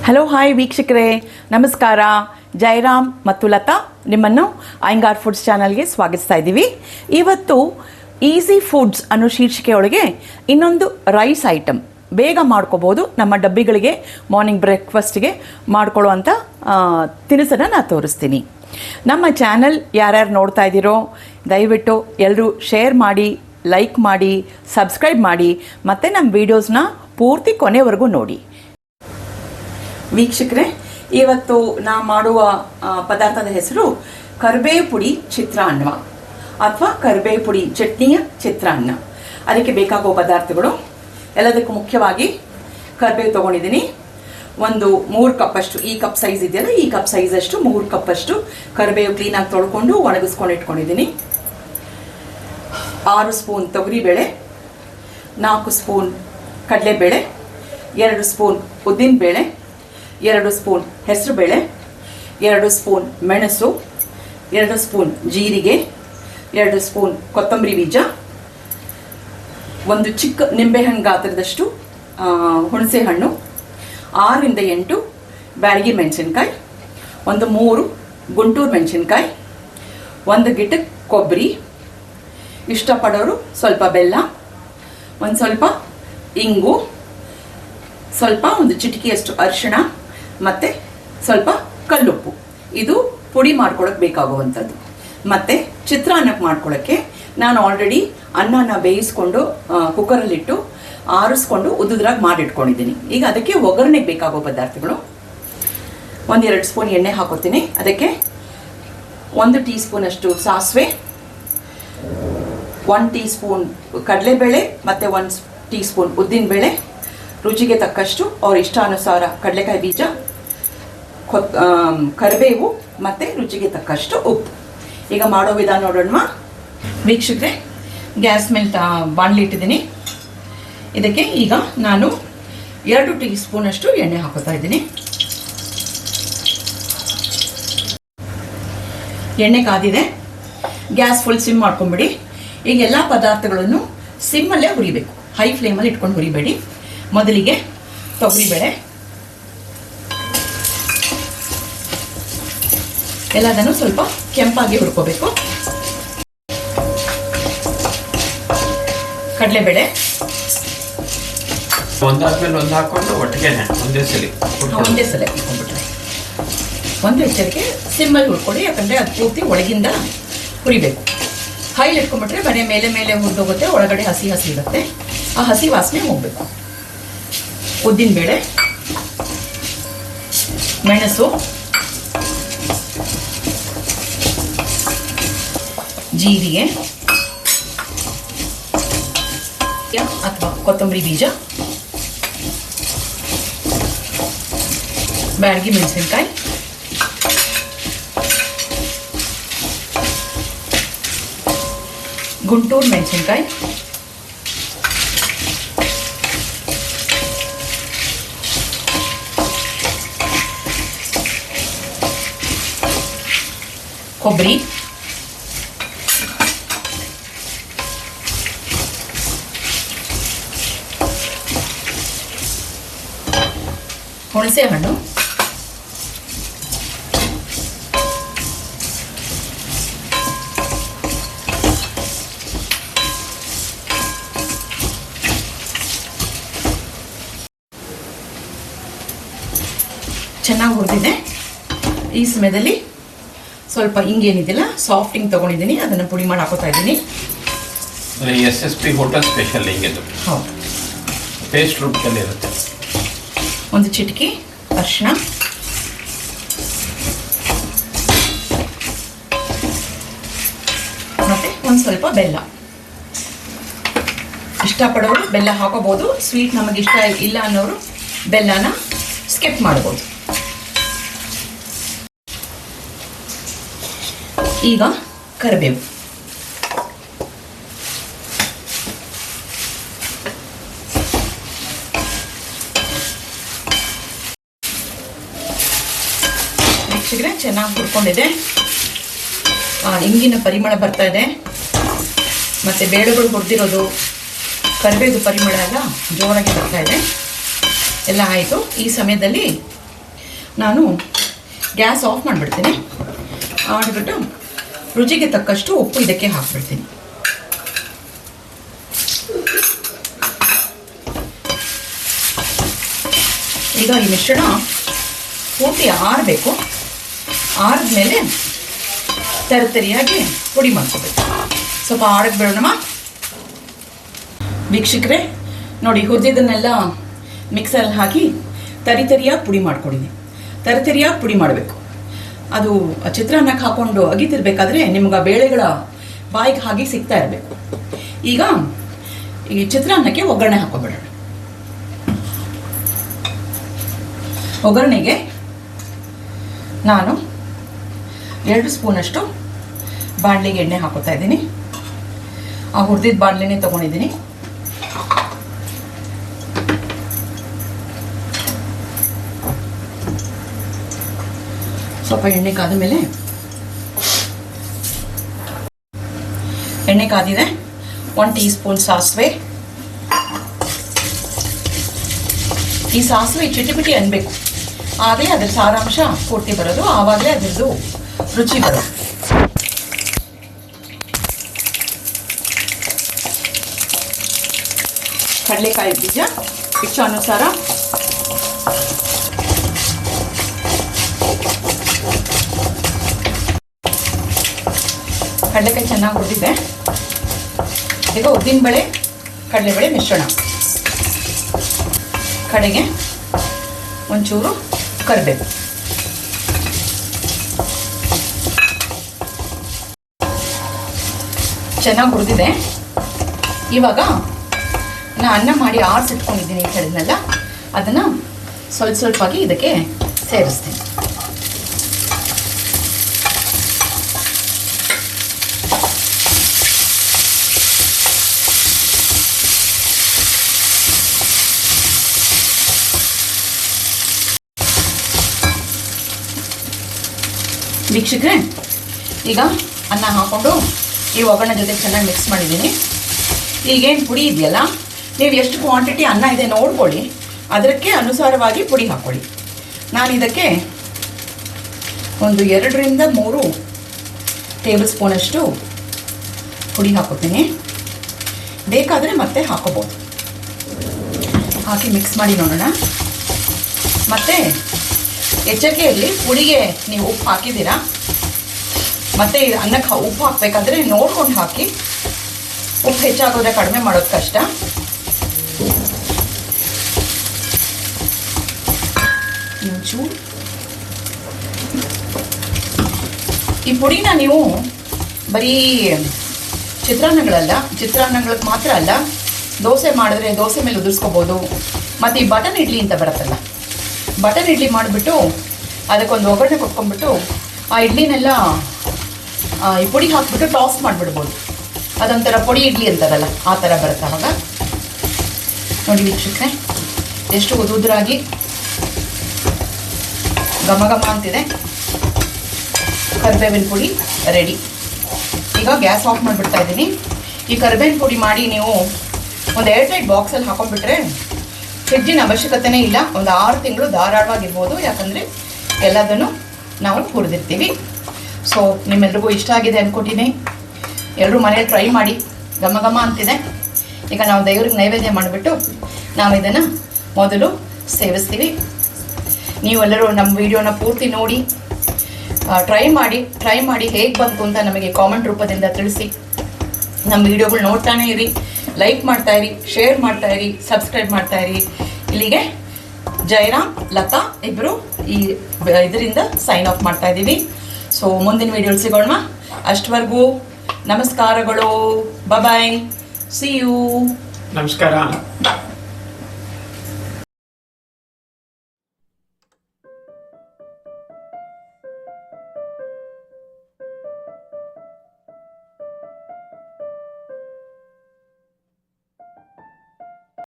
Hello hi ವೀಕ್ಷಕರೇ, ನಮಸ್ಕಾರ. ಜಯರಾಮ್ ಮತ್ತು ಲತಾ ನಿಮ್ಮನ್ನು ಅಯ್ಯಂಗಾರ್ ಫುಡ್ಸ್ ಚಾನಲ್ಗೆ ಸ್ವಾಗತಿಸ್ತಾ ಇದ್ದೀವಿ. ಇವತ್ತು ಈಸಿ ಫುಡ್ಸ್ ಅನ್ನೋ ಶೀರ್ಷಿಕೆಯೊಳಗೆ ಇನ್ನೊಂದು ರೈಸ್ ಐಟಮ್ ಬೇಗ ಮಾಡ್ಕೋಬೋದು, ನಮ್ಮ ಡಬ್ಬಿಗಳಿಗೆ ಮಾರ್ನಿಂಗ್ ಬ್ರೇಕ್ಫಾಸ್ಟ್ಗೆ ಮಾಡ್ಕೊಳ್ಳುವಂಥ ತಿನಿಸನ್ನು ನಾನು ತೋರಿಸ್ತೀನಿ. ನಮ್ಮ ಚಾನಲ್ ಯಾರ್ಯಾರು ನೋಡ್ತಾ ಇದ್ದೀರೋ ದಯವಿಟ್ಟು ಎಲ್ಲರೂ ಶೇರ್ ಮಾಡಿ, ಲೈಕ್ ಮಾಡಿ, ಸಬ್ಸ್ಕ್ರೈಬ್ ಮಾಡಿ ಮತ್ತು ನಮ್ಮ ವೀಡಿಯೋಸ್ನ ಪೂರ್ತಿ ಕೊನೆವರೆಗೂ ನೋಡಿ. ವೀಕ್ಷಕರೇ, ಇವತ್ತು ನಾ ಮಾಡುವ ಪದಾರ್ಥದ ಹೆಸರು ಕರಿಬೇವು ಪುಡಿ ಚಿತ್ರಾನ್ನ ಅಥವಾ ಕರಿಬೇವು ಪುಡಿ ಚಟ್ನಿಯ ಚಿತ್ರಾನ್ನ. ಅದಕ್ಕೆ ಬೇಕಾಗುವ ಪದಾರ್ಥಗಳು ಎಲ್ಲದಕ್ಕೂ ಮುಖ್ಯವಾಗಿ ಕರಿಬೇವು ತೊಗೊಂಡಿದ್ದೀನಿ. ಒಂದು 3 ಕಪ್ಪಷ್ಟು, ಈ ಕಪ್ ಸೈಜ್ ಇದೆಯಲ್ಲ, ಈ ಕಪ್ ಸೈಜಷ್ಟು 3 ಕಪ್ಪಷ್ಟು ಕರಿಬೇವು ಕ್ಲೀನಾಗಿ ತೊಳ್ಕೊಂಡು ಒಣಗಿಸ್ಕೊಂಡು ಇಟ್ಕೊಂಡಿದ್ದೀನಿ. 6 ಸ್ಪೂನ್ ತೊಗರಿಬೇಳೆ, 4 ಸ್ಪೂನ್ ಕಡಲೆಬೇಳೆ, 2 ಸ್ಪೂನ್ ಉದ್ದಿನಬೇಳೆ, 2 ಸ್ಪೂನ್ ಹೆಸರುಬೇಳೆ, 2 ಸ್ಪೂನ್ ಮೆಣಸು, 2 ಸ್ಪೂನ್ ಜೀರಿಗೆ, 2 ಸ್ಪೂನ್ ಕೊತ್ತಂಬರಿ ಬೀಜ, ಒಂದು ಚಿಕ್ಕ ನಿಂಬೆಹಣ್ಣು ಗಾತ್ರದಷ್ಟು ಹುಣಸೆ ಹಣ್ಣು, 6 ರಿಂದ 8 ಬ್ಯಾಡಗಿ ಮೆಣಸಿನ್ಕಾಯಿ, ಒಂದು 3 ಗುಂಟೂರು ಮೆಣಸಿನ್ಕಾಯಿ, 1 ಗಿಟಕ್ ಕೊಬ್ಬರಿ, ಇಷ್ಟಪಡೋರು ಸ್ವಲ್ಪ ಬೆಲ್ಲ, ಒಂದು ಸ್ವಲ್ಪ ಇಂಗು, ಸ್ವಲ್ಪ ಒಂದು ಚಿಟಿಕೆಯಷ್ಟು ಅರಿಶಿಣ ಮತ್ತು ಸ್ವಲ್ಪ ಕಲ್ಲುಪ್ಪು. ಇದು ಪುಡಿ ಮಾಡ್ಕೊಳ್ಳೋಕೆ ಬೇಕಾಗುವಂಥದ್ದು. ಮತ್ತು ಚಿತ್ರಾನ್ನಕ್ಕೆ ಮಾಡ್ಕೊಳ್ಳೋಕ್ಕೆ ನಾನು ಆಲ್ರೆಡಿ ಅನ್ನನ ಬೇಯಿಸ್ಕೊಂಡು ಕುಕ್ಕರಲ್ಲಿಟ್ಟು ಆರಿಸ್ಕೊಂಡು ಉದ್ದುದ್ರಾಗಿ ಮಾಡಿಟ್ಕೊಂಡಿದ್ದೀನಿ. ಈಗ ಅದಕ್ಕೆ ಒಗ್ಗರಣೆಗೆ ಬೇಕಾಗೋ ಪದಾರ್ಥಗಳು: 1-2 ಸ್ಪೂನ್ ಎಣ್ಣೆ ಹಾಕೋತೀನಿ. ಅದಕ್ಕೆ 1 ಟೀ ಸ್ಪೂನಷ್ಟು ಸಾಸಿವೆ, 1 ಟೀ ಸ್ಪೂನ್ ಕಡಲೆಬೇಳೆ ಮತ್ತು 1 ಟೀ ಸ್ಪೂನ್ ಉದ್ದಿನಬೇಳೆ, ರುಚಿಗೆ ತಕ್ಕಷ್ಟು ಅವ್ರ ಇಷ್ಟಾನುಸಾರ ಕಡಲೆಕಾಯಿ ಬೀಜ, ಕರಿಬೇವು ಮತ್ತು ರುಚಿಗೆ ತಕ್ಕಷ್ಟು ಉಪ್ಪು. ಈಗ ಮಾಡೋ ವಿಧಾನ ನೋಡೋಣ. ವೀಕ್ಷಕರೇ, ಗ್ಯಾಸ್ ಮೇಲೆ ಬಾಣಲಿ ಇಟ್ಟಿದ್ದೀನಿ. ಇದಕ್ಕೆ ಈಗ ನಾನು 2 ಟೀ ಸ್ಪೂನಷ್ಟು ಎಣ್ಣೆ ಹಾಕೋತಾ ಇದ್ದೀನಿ. ಎಣ್ಣೆ ಕಾದಿದೆ. ಗ್ಯಾಸ್ ಫುಲ್ ಸಿಮ್ ಮಾಡ್ಕೊಂಬಿಡಿ. ಈಗ ಎಲ್ಲ ಪದಾರ್ಥಗಳನ್ನು ಸಿಮ್ಮಲ್ಲೇ ಹುರಿಬೇಕು, ಹೈ ಫ್ಲೇಮಲ್ಲಿ ಇಟ್ಕೊಂಡು ಹುರಿಬೇಡಿ. ಮೊದಲಿಗೆ ತೊಗರಿಬೇಳೆ ಎಲ್ಲದನ್ನು ಸ್ವಲ್ಪ ಕೆಂಪಾಗಿ ಹುರ್ಕೋಬೇಕು. ಕಡಲೆಬೇಳೆ ಒಂದಾದ್ಮೇಲೆ ಒಂದು ಹಾಕೊಂಡು ಒಟ್ಟಿಗೆ ಒಂದೇ ಸಲ ಇಟ್ಕೊಂಡ್ಬಿಟ್ರೆ ಒಂದು ಎಚ್ಚರಿಕೆ, ಸಿಮ್ಮಲ್ಲಿ ಹುರ್ಕೊಳ್ಳಿ. ಯಾಕಂದರೆ ಅದು ಪೂರ್ತಿ ಒಳಗಿಂದ ಹುರಿಬೇಕು. ಹೈಲಿ ಇಟ್ಕೊಂಡ್ಬಿಟ್ರೆ ಮನೆ ಮೇಲೆ ಮೇಲೆ ಹುರಿದೋಗುತ್ತೆ, ಒಳಗಡೆ ಹಸಿ ಹಸಿ ಇರುತ್ತೆ. ಆ ಹಸಿ ವಾಸನೆ ಹೋಗಬೇಕು. ಉದ್ದಿನಬೇಳೆ, ಮೆಣಸು, ಜೀರಿಗೆ ಅಥವಾ ಕೊತ್ತಂಬರಿ ಬೀಜ, ಬ್ಯಾಡಗಿ ಮೆಣಸಿನ್ಕಾಯಿ, ಗುಂಟೂರು ಮೆಣಸಿನ್ಕಾಯಿ, ಕೊಬ್ಬರಿ, ಹುಣಸೆ ಹಣ್ಣು, ಚೆನ್ನಾಗಿ ಹುರಿದಿದೆ. ಈ ಸಮಯದಲ್ಲಿ ಸ್ವಲ್ಪ ಹಿಂಗೇನಿದೆಯಲ್ಲ, ಸಾಫ್ಟ್ ಹಿಂಗೆ ತೊಗೊಂಡಿದ್ದೀನಿ, ಅದನ್ನು ಪುಡಿ ಮಾಡಿ ಹಾಕೋತಾ ಇದ್ದೀನಿ. SSP ಹೋಟೆಲ್ ಸ್ಪೆಷಲ್ ಹಿಂಗೆದು. ಹೌದು, ಪೇಸ್ಟ್ ರೂಪದಲ್ಲಿ ಇರುತ್ತೆ. ಒಂದು ಚಿಟಿಕೆ ಅರಿಶಿಣ, ಮತ್ತು ಒಂದು ಸ್ವಲ್ಪ ಬೆಲ್ಲ. ಇಷ್ಟಪಡೋರು ಬೆಲ್ಲ ಹಾಕೋಬೋದು. ಸ್ವೀಟ್ ನಮಗೆ ಇಷ್ಟ ಇಲ್ಲ ಅನ್ನೋರು ಬೆಲ್ಲನ ಸ್ಕಿಪ್ ಮಾಡ್ಬೋದು. ಈಗ ಕರಿಬೇವು, ವೀಕ್ಷಕರೇ, ಚೆನ್ನಾಗಿ ಹುರ್ಕೊಂಡಿದೆ. ಇಂಗಿನ ಪರಿಮಳ ಬರ್ತಾ ಇದೆ. ಮತ್ತು ಬೇಳೆಗಳು ಹುರಿದಿರೋದು, ಕರಿಬೇವು ಪರಿಮಳ ಎಲ್ಲ ಜೋರಾಗಿ ಬರ್ತಾ ಇದೆ. ಎಲ್ಲ ಆಯಿತು. ಈ ಸಮಯದಲ್ಲಿ ನಾನು ಗ್ಯಾಸ್ ಆಫ್ ಮಾಡಿಬಿಡ್ತೀನಿ. ಮಾಡಿಬಿಟ್ಟು ರುಚಿಗೆ ತಕ್ಕಷ್ಟು ಉಪ್ಪು ಇದಕ್ಕೆ ಹಾಕ್ಬಿಡ್ತೀನಿ. ಈಗ ಈ ಮಿಶ್ರಣ ಪೂರ್ತಿ ಆರಬೇಕು. ಆರಿದ್ಮೇಲೆ ತರಿಯಾಗಿ ಪುಡಿ ಮಾಡ್ಕೋಬೇಕು. ಸ್ವಲ್ಪ ಆಡಕ್ಕೆ ಬಿಡೋಣಮ್ಮ. ವೀಕ್ಷಕರೇ ನೋಡಿ, ಹುರಿದಿದ್ದನ್ನೆಲ್ಲ ಮಿಕ್ಸರಲ್ಲಿ ಹಾಕಿ ತರಿಯಾಗಿ ಪುಡಿ ಮಾಡ್ಕೊಂಡಿದ್ದೀನಿ. ತರಿಯಾಗಿ ಪುಡಿ ಮಾಡಬೇಕು. ಅದು ಚಿತ್ರಾನ್ನಕ್ಕೆ ಹಾಕ್ಕೊಂಡು ಅಗಿತಿರ್ಬೇಕಾದ್ರೆ ನಿಮ್ಗೆ ಬೇಳೆಗಳ ಬಾಯಿಗೆ ಹಾಗೆ ಸಿಗ್ತಾ ಇರಬೇಕು. ಈಗ ಈ ಚಿತ್ರಾನ್ನಕ್ಕೆ ಒಗ್ಗರಣೆ ಹಾಕೋಬಿಡೋಣ. ಒಗ್ಗರಣೆಗೆ ನಾನು 2 ಸ್ಪೂನಷ್ಟು ಬಾಣಲೆಗೆ ಎಣ್ಣೆ ಹಾಕೋತಾ ಇದ್ದೀನಿ. ಆ ಹುರಿದಿದ್ದ ಬಾಣಲೆನೇ ತೊಗೊಂಡಿದ್ದೀನಿ. ಸ್ವಲ್ಪ ಎಣ್ಣೆ ಕಾದ ಮೇಲೆ, ಎಣ್ಣೆ ಕಾದಿದೆ, 1 ಟೀ ಸ್ಪೂನ್ ಸಾಸಿವೆ. ಈ ಸಾಸಿವೆ ಚಿಟಿಪಿಟಿ ಅನ್ಬೇಕು, ಆಗಲೇ ಅದರ ಸಾರಾಂಶ ಪೂರ್ತಿ ಬರೋದು, ಆವಾಗಲೇ ಅದರದ್ದು ರುಚಿ ಬರೋದು. ಕಡಲೆಕಾಯಿ ಬೀಜ ಇಚ್ಛಾನುಸಾರ. ಕಡಲೆಕಾಯಿ ಚೆನ್ನಾಗಿ ಹುರಿದಿದೆ. ಈಗ ಉದ್ದಿನಬೇಳೆ ಕಡಲೆಬೇಳೆ ಮಿಶ್ರಣ. ಕಡೆಗೆ ಒಂಚೂರು ಕರಿಬೇವು. ಚೆನ್ನಾಗಿ ಹುರಿದಿದೆ. ಇವಾಗ ನಾನು ಅನ್ನ ಮಾಡಿ ಆರಿಸಿಟ್ಕೊಂಡಿದ್ದೀನಿ ಈ ಕಡೆನೆಲ್ಲ, ಅದನ್ನು ಸ್ವಲ್ಪವಾಗಿ ಇದಕ್ಕೆ ಸೇರಿಸ್ತೀನಿ. ವೀಕ್ಷಕರೇ ಈಗ ಅನ್ನ ಹಾಕ್ಕೊಂಡು ಈ ಒಗ್ಗರಣೆ ಜೊತೆ ಚೆನ್ನಾಗಿ ಮಿಕ್ಸ್ ಮಾಡಿದ್ದೀನಿ. ಈಗೇನು ಪುಡಿ ಇದೆಯಲ್ಲ, ನೀವು ಎಷ್ಟು ಕ್ವಾಂಟಿಟಿ ಅನ್ನ ಇದೆ ನೋಡ್ಕೊಳ್ಳಿ, ಅದಕ್ಕೆ ಅನುಸಾರವಾಗಿ ಪುಡಿ ಹಾಕ್ಕೊಳ್ಳಿ. ನಾನು ಇದಕ್ಕೆ ಒಂದು 2 ರಿಂದ 3 ಟೇಬಲ್ ಸ್ಪೂನಷ್ಟು ಪುಡಿ ಹಾಕೋತೀನಿ. ಬೇಕಾದರೆ ಮತ್ತೆ ಹಾಕೋಬೋದು. ಹಾಕಿ ಮಿಕ್ಸ್ ಮಾಡಿ ನೋಡೋಣ. ಮತ್ತು ಎಚ್ಚರಿಕೆಯಲ್ಲಿ ಪುಡಿಗೆ ನೀವು ಉಪ್ಪು ಹಾಕಿದ್ದೀರಾ, ಮತ್ತು ಅನ್ನಕ್ಕೆ ಉಪ್ಪು ಹಾಕಬೇಕಾದ್ರೆ ನೋಡ್ಕೊಂಡು ಹಾಕಿ. ಉಪ್ಪು ಹೆಚ್ಚಾಗೋದ್ರೆ ಕಡಿಮೆ ಮಾಡೋದು ಕಷ್ಟ. ಒಂಚೂರು ಈ ಪುಡಿನ ನೀವು ಬರೀ ಚಿತ್ರಾನ್ನಗಳಿಗೆ ಮಾತ್ರ ಅಲ್ಲ, ದೋಸೆ ಮಾಡಿದ್ರೆ ದೋಸೆ ಮೇಲೆ ಉದುರಿಸ್ಕೋಬೋದು. ಮತ್ತು ಈ ಬಟನ್ ಇಡ್ಲಿ ಅಂತ ಬರುತ್ತಲ್ಲ, ಬಟನ್ ಇಡ್ಲಿ ಮಾಡಿಬಿಟ್ಟು ಅದಕ್ಕೊಂದು ಒಗ್ಗರಣೆ ಕೊಟ್ಕೊಂಡ್ಬಿಟ್ಟು ಆ ಇಡ್ಲಿನೆಲ್ಲ ಈ ಪುಡಿ ಹಾಕ್ಬಿಟ್ಟು ಟಾಸ್ ಮಾಡಿಬಿಡ್ಬೋದು. ಅದೊಂಥರ ಪುಡಿ ಇಡ್ಲಿ ಅಂತಾರಲ್ಲ, ಆ ಥರ ಬರುತ್ತೆ. ಆವಾಗ ನೋಡಿ ವೀಕ್ಷಕರೇ, ಎಷ್ಟು ಉದುರಾಗಿ ಘಮ ಘಮ ಅಂತಿದೆ. ಕರಿಬೇವಿನ ಪುಡಿ ರೆಡಿ. ಈಗ ಗ್ಯಾಸ್ ಆಫ್ ಮಾಡಿಬಿಡ್ತಾ ಇದ್ದೀನಿ. ಈ ಕರಿಬೇವಿನ ಪುಡಿ ಮಾಡಿ ನೀವು ಒಂದು ಏರ್ಟೈಟ್ ಬಾಕ್ಸಲ್ಲಿ ಹಾಕೊಂಡ್ಬಿಟ್ರೆ ಫ್ರಿಡ್ಜಿನ ಅವಶ್ಯಕತೆನೇ ಇಲ್ಲ. ಒಂದು 6 ತಿಂಗಳು ಧಾರಾಳವಾಗಿರ್ಬೋದು, ಯಾಕಂದರೆ ಎಲ್ಲದನ್ನು ನಾವು ಹುರಿದಿರ್ತೀವಿ. ಸೊ ನಿಮ್ಮೆಲ್ರಿಗೂ ಇಷ್ಟ ಆಗಿದೆ ಅಂದ್ಕೊತೀನಿ. ಎಲ್ಲರೂ ಮನೇಲಿ ಟ್ರೈ ಮಾಡಿ. ಘಮ ಘಮ ಅಂತಿದೆ. ಈಗ ನಾವು ದೇವ್ರಿಗೆ ನೈವೇದ್ಯ ಮಾಡಿಬಿಟ್ಟು ನಾವು ಇದನ್ನು ಮೊದಲು ಸೇವಿಸ್ತೀವಿ. ನೀವೆಲ್ಲರೂ ನಮ್ಮ ವಿಡಿಯೋನ ಪೂರ್ತಿ ನೋಡಿ ಟ್ರೈ ಮಾಡಿ ಹೇಗೆ ಬಂತು ಅಂತ ನಮಗೆ ಕಾಮೆಂಟ್ ರೂಪದಿಂದ ತಿಳಿಸಿ. ನಮ್ಮ ವಿಡಿಯೋಗಳು ನೋಡ್ತಾನೆ ಇರಿ, ಲೈಕ್ ಮಾಡ್ತಾಯಿರಿ, ಶೇರ್ ಮಾಡ್ತಾಯಿರಿ, ಸಬ್ಸ್ಕ್ರೈಬ್ ಮಾಡ್ತಾಯಿರಿ. ಇಲ್ಲಿಗೆ ಜಯರಾಮ್, ಲತಾ ಇಬ್ಬರು ಇದರಿಂದ ಸೈನ್ ಆಫ್ ಮಾಡ್ತಾ ಇದ್ದೀವಿ. ಸೊ ಮುಂದಿನ ವಿಡಿಯೋಲಿ ಸಿಗೋಣ. ಅಷ್ಟವರೆಗೂ ನಮಸ್ಕಾರಗಳು. ಬಾಯ್, ಸಿ ಯು. ನಮಸ್ಕಾರ.